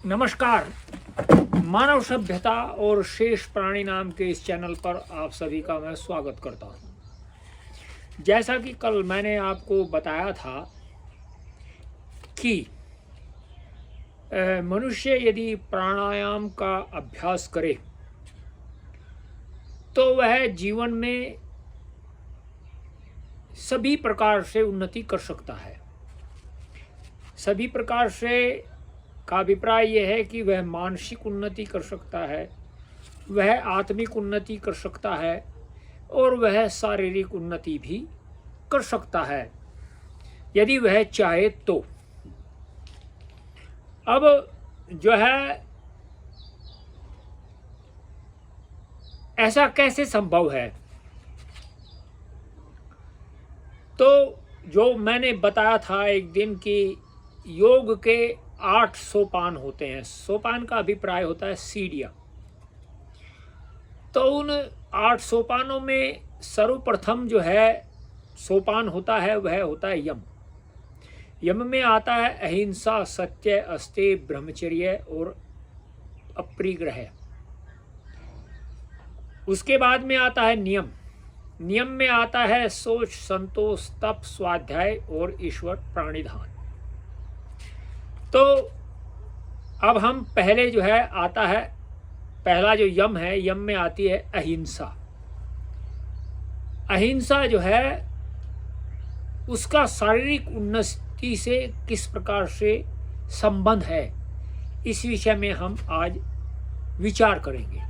नमस्कार। मानव सभ्यता और शेष प्राणी नाम के इस चैनल पर आप सभी का मैं स्वागत करता हूं। जैसा कि कल मैंने आपको बताया था कि मनुष्य यदि प्राणायाम का अभ्यास करे तो वह जीवन में सभी प्रकार से उन्नति कर सकता है। सभी प्रकार से का अभिप्राय यह है कि वह मानसिक उन्नति कर सकता है, वह आत्मिक उन्नति कर सकता है और वह शारीरिक उन्नति भी कर सकता है यदि वह चाहे तो। अब जो है ऐसा कैसे संभव है, तो जो मैंने बताया था एक दिन कि योग के 8 सोपान होते हैं। सोपान का अभिप्राय होता है सीढ़ियाँ। तो उन 8 सोपानों में सर्वप्रथम जो है सोपान होता है वह होता है यम। यम में आता है अहिंसा, सत्य, अस्तेय, ब्रह्मचर्य और अपरिग्रह। उसके बाद में आता है नियम। नियम में आता है सोच, संतोष, तप, स्वाध्याय और ईश्वर प्राणिधान। तो अब हम पहले जो है आता है, पहला जो यम है, यम में आती है अहिंसा। अहिंसा जो है उसका शारीरिक उन्नति से किस प्रकार से संबंध है, इस विषय में हम आज विचार करेंगे।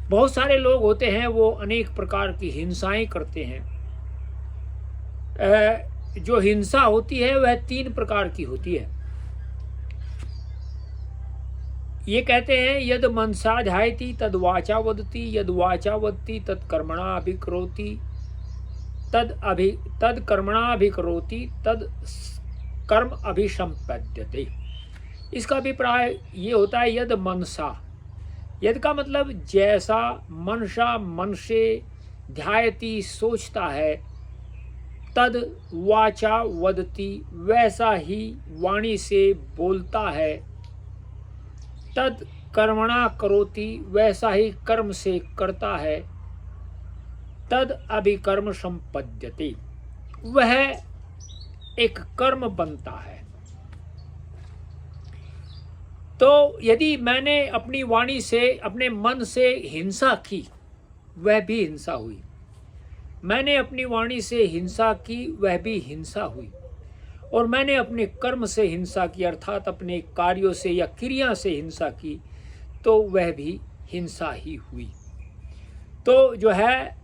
बहुत सारे लोग होते हैं वो अनेक प्रकार की हिंसाएं करते हैं। जो हिंसा होती है वह 3 प्रकार की होती है। ये कहते हैं यद मनसा ध्यायति तद वाचा वदति, यद वाचा वदति तद कर्मणा अभिकरोति, तद कर्मणा अभिकरोति तद कर्म अभिसंपद्यते। इसका अभिप्राय ये होता है यद मनसा। यद का मतलब जैसा, मनसा मन से, ध्यायति सोचता है, तद वाचा वदति वैसा ही वाणी से बोलता है, तद कर्मणा करोति वैसा ही कर्म से करता है, तद अभिकर्म संपद्यते वह एक कर्म बनता है। तो यदि मैंने अपनी वाणी से, अपने मन से हिंसा की, वह भी हिंसा हुई। मैंने अपनी वाणी से हिंसा की, वह भी हिंसा हुई। और मैंने अपने कर्म से हिंसा की, अर्थात अपने कार्यों से या क्रिया से हिंसा की, तो वह भी हिंसा ही हुई। तो जो है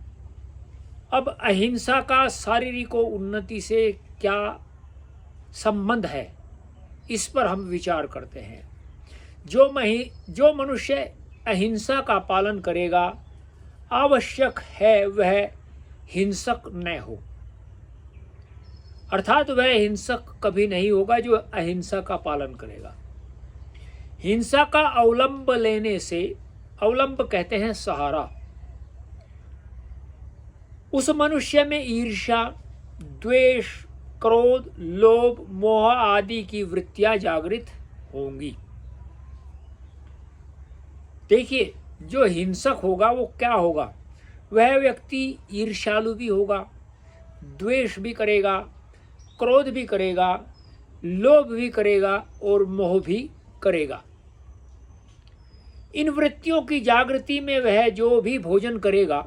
अब अहिंसा का शारीरिक उन्नति से क्या संबंध है, इस पर हम विचार करते हैं। जो मनुष्य अहिंसा का पालन करेगा, आवश्यक है वह हिंसक न हो। अर्थात वह हिंसक कभी नहीं होगा जो अहिंसा का पालन करेगा। हिंसा का अवलंब लेने से, अवलंब कहते हैं सहारा, उस मनुष्य में ईर्ष्या, द्वेष, क्रोध, लोभ, मोह आदि की वृत्तियां जागृत होंगी। देखिए, जो हिंसक होगा वो क्या होगा, वह व्यक्ति ईर्ष्यालु भी होगा, द्वेष भी करेगा, क्रोध भी करेगा, लोभ भी करेगा और मोह भी करेगा। इन वृत्तियों की जागृति में वह जो भी भोजन करेगा,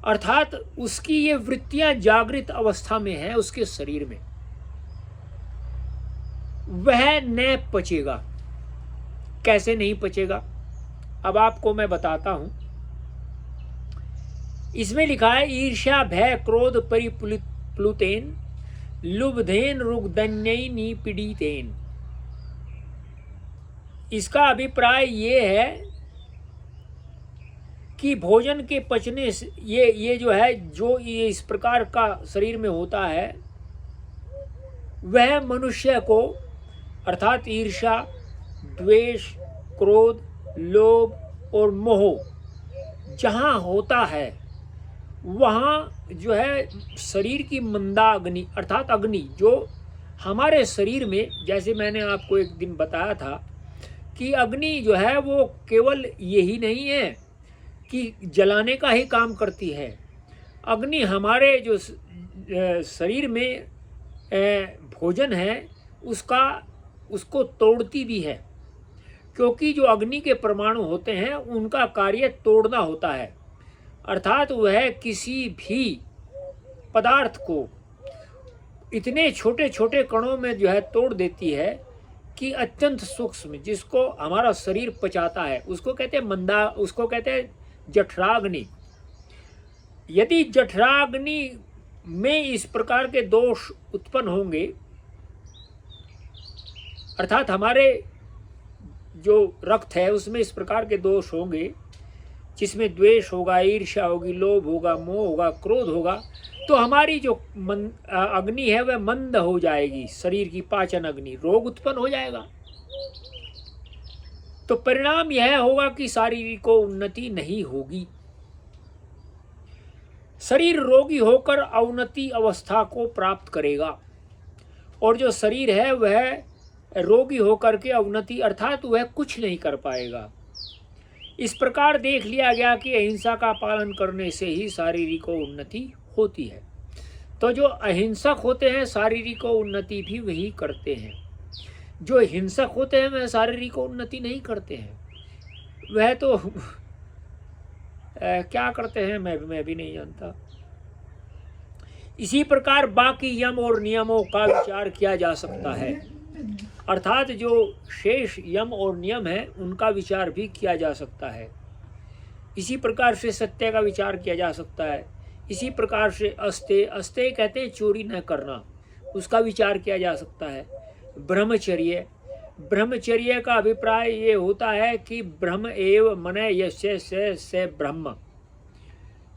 अर्थात उसकी ये वृत्तियां जागृत अवस्था में है उसके शरीर में, वह न पचेगा। कैसे नहीं पचेगा, अब आपको मैं बताता हूं। इसमें लिखा है ईर्ष्या, भय, क्रोध परिप्लुतेन लुब्धेन रुग्धन्यैः पीड़ितेन। इसका अभिप्राय ये है कि भोजन के पचने से ये जो है, जो ये इस प्रकार का शरीर में होता है, वह मनुष्य को अर्थात ईर्ष्या, द्वेष, क्रोध, लोभ और मोह जहाँ होता है, वहाँ जो है शरीर की मंदा अग्नि, अर्थात अग्नि जो हमारे शरीर में, जैसे मैंने आपको एक दिन बताया था कि अग्नि जो है वो केवल यही नहीं है कि जलाने का ही काम करती है। अग्नि हमारे जो शरीर में भोजन है उसको तोड़ती भी है, क्योंकि जो अग्नि के परमाणु होते हैं उनका कार्य तोड़ना होता है, अर्थात वह किसी भी पदार्थ को इतने छोटे छोटे कणों में जो है तोड़ देती है कि अत्यंत सूक्ष्म, जिसको हमारा शरीर पचाता है, उसको कहते हैं उसको कहते हैं जठराग्नि। यदि जठराग्नि में इस प्रकार के दोष उत्पन्न होंगे, अर्थात हमारे जो रक्त है उसमें इस प्रकार के दोष होंगे, जिसमें द्वेष होगा, ईर्ष्या होगी, लोभ होगा, मोह होगा, क्रोध होगा, तो हमारी जो अग्नि है वह मंद हो जाएगी, शरीर की पाचन अग्नि, रोग उत्पन्न हो जाएगा। तो परिणाम यह होगा कि शारीरिक उन्नति नहीं होगी। शरीर रोगी होकर अवनति अवस्था को प्राप्त करेगा, और जो शरीर है वह रोगी होकर के अवनति अर्थात वह कुछ नहीं कर पाएगा। इस प्रकार देख लिया गया कि अहिंसा का पालन करने से ही शारीरिक उन्नति होती है। तो जो अहिंसक होते हैं शारीरिक उन्नति भी वही करते हैं, जो हिंसक होते हैं वह शारीरिक उन्नति नहीं करते हैं। वह तो क्या करते हैं मैं भी नहीं जानता। इसी प्रकार बाकी यम और नियमों का विचार किया जा सकता है, अर्थात जो शेष यम और नियम है उनका विचार भी किया जा सकता है। इसी प्रकार से सत्य का विचार किया जा सकता है। इसी प्रकार से अस्तेय कहते हैं चोरी न करना, उसका विचार किया जा सकता है। ब्रह्मचर्य का अभिप्राय ये होता है कि ब्रह्म एव मने यस्य से ब्रह्म,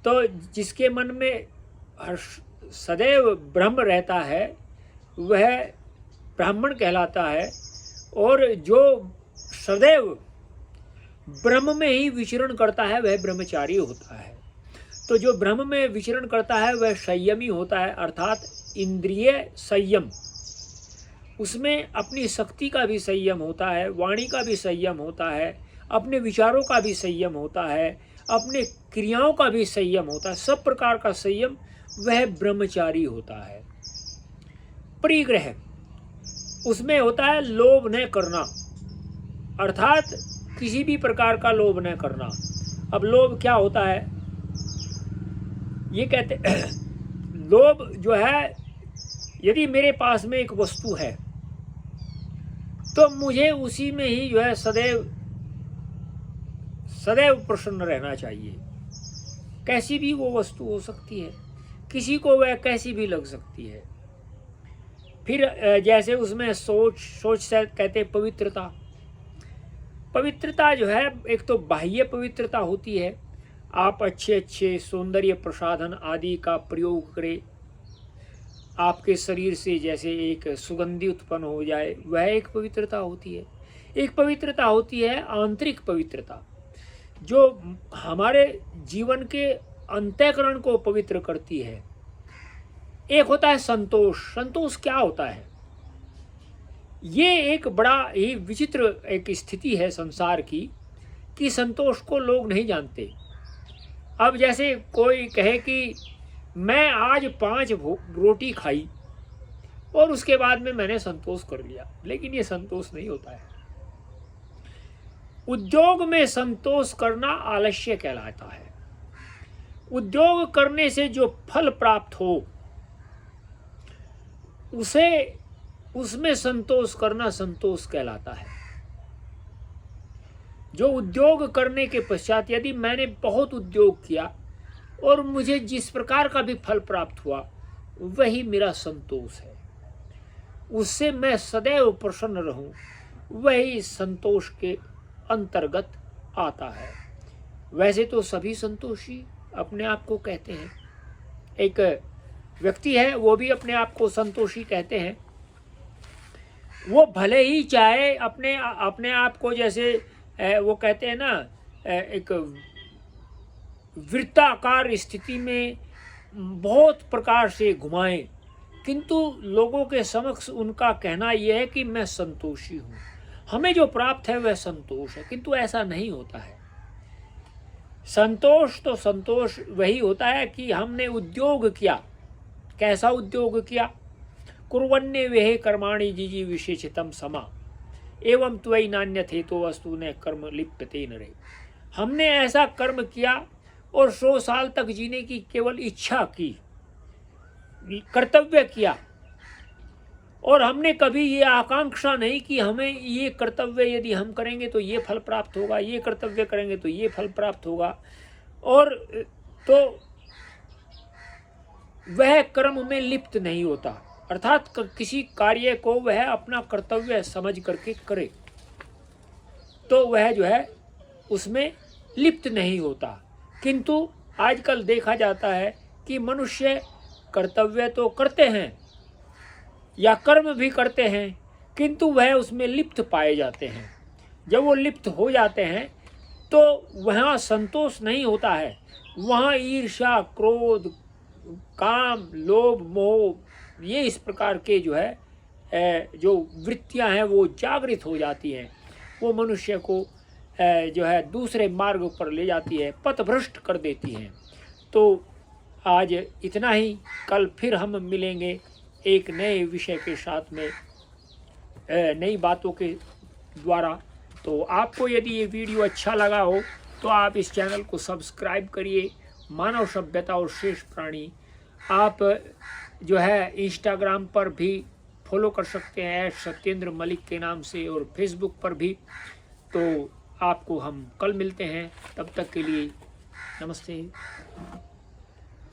तो जिसके मन में सदैव ब्रह्म रहता है वह ब्राह्मण कहलाता है, और जो सदैव ब्रह्म में ही विचरण करता है वह ब्रह्मचारी होता है। तो जो ब्रह्म में विचरण करता है वह संयमी होता है, अर्थात इंद्रिय संयम, उसमें अपनी शक्ति का भी संयम होता है, वाणी का भी संयम होता है, अपने विचारों का भी संयम होता है, अपने क्रियाओं का भी संयम होता है, सब प्रकार का संयम वह ब्रह्मचारी होता है। परिग्रह, उसमें होता है लोभ न करना, अर्थात किसी भी प्रकार का लोभ न करना। अब लोभ क्या होता है ये कहते लोभ जो है, यदि मेरे पास में एक वस्तु है तो मुझे उसी में ही जो है सदैव प्रसन्न रहना चाहिए। कैसी भी वो वस्तु हो सकती है, किसी को वह कैसी भी लग सकती है। फिर जैसे उसमें सोच से कहते पवित्रता जो है, एक तो बाह्य पवित्रता होती है, आप अच्छे सौंदर्य प्रसाधन आदि का प्रयोग करें, आपके शरीर से जैसे एक सुगंधि उत्पन्न हो जाए, वह एक पवित्रता होती है। एक पवित्रता होती है आंतरिक पवित्रता, जो हमारे जीवन के अंतःकरण को पवित्र करती है। एक होता है संतोष क्या होता है? ये एक बड़ा ही विचित्र एक स्थिति है संसार की कि संतोष को लोग नहीं जानते। अब जैसे कोई कहे कि मैं आज 5 रोटी खाई और उसके बाद में मैंने संतोष कर लिया, लेकिन ये संतोष नहीं होता है। उद्योग में संतोष करना आलस्य कहलाता है। उद्योग करने से जो फल प्राप्त हो उसमें संतोष करना संतोष कहलाता है। जो उद्योग करने के पश्चात यदि मैंने बहुत उद्योग किया और मुझे जिस प्रकार का भी फल प्राप्त हुआ वही मेरा संतोष है, उससे मैं सदैव प्रसन्न रहूं, वही संतोष के अंतर्गत आता है। वैसे तो सभी संतोषी अपने आप को कहते हैं। एक व्यक्ति है वो भी अपने आप को संतोषी कहते हैं। वो भले ही चाहे अपने आप को जैसे वो कहते हैं ना, एक वृत्ताकार स्थिति में बहुत प्रकार से घुमाएं, किंतु लोगों के समक्ष उनका कहना यह है कि मैं संतोषी हूँ, हमें जो प्राप्त है वह संतोष है, किंतु ऐसा नहीं होता है। संतोष तो संतोष वही होता है कि हमने उद्योग किया। कैसा उद्योग किया? कुर्वन्ने वेहे कर्माणि जिजी विशेषितम समा एवं त्वयि नान्यथे तो वस्तु ने कर्म लिप्यते नरे। हमने ऐसा कर्म किया और 100 साल तक जीने की केवल इच्छा की, कर्तव्य किया, और हमने कभी ये आकांक्षा नहीं कि हमें ये कर्तव्य यदि हम करेंगे तो ये फल प्राप्त होगा, ये कर्तव्य करेंगे तो ये फल प्राप्त होगा, और तो वह कर्म में लिप्त नहीं होता, अर्थात किसी कार्य को वह अपना कर्तव्य समझ करके करे तो वह जो है उसमें लिप्त नहीं होता। किंतु आजकल देखा जाता है कि मनुष्य कर्तव्य तो करते हैं या कर्म भी करते हैं, किंतु वह उसमें लिप्त पाए जाते हैं। जब वो लिप्त हो जाते हैं तो वहाँ संतोष नहीं होता है, वहाँ ईर्ष्या, क्रोध, काम, लोभ, मोह, ये इस प्रकार के जो है जो वृत्तियाँ हैं वो जागृत हो जाती हैं। वो मनुष्य को जो है दूसरे मार्ग पर ले जाती है, पथभ्रष्ट कर देती हैं। तो आज इतना ही, कल फिर हम मिलेंगे एक नए विषय के साथ में, नई बातों के द्वारा। तो आपको यदि ये वीडियो अच्छा लगा हो तो आप इस चैनल को सब्सक्राइब करिए। मानव सभ्यता और शेष प्राणी आप जो है इंस्टाग्राम पर भी फॉलो कर सकते हैं सत्येंद्र मलिक के नाम से, और फेसबुक पर भी। तो आपको हम कल मिलते हैं, तब तक के लिए नमस्ते।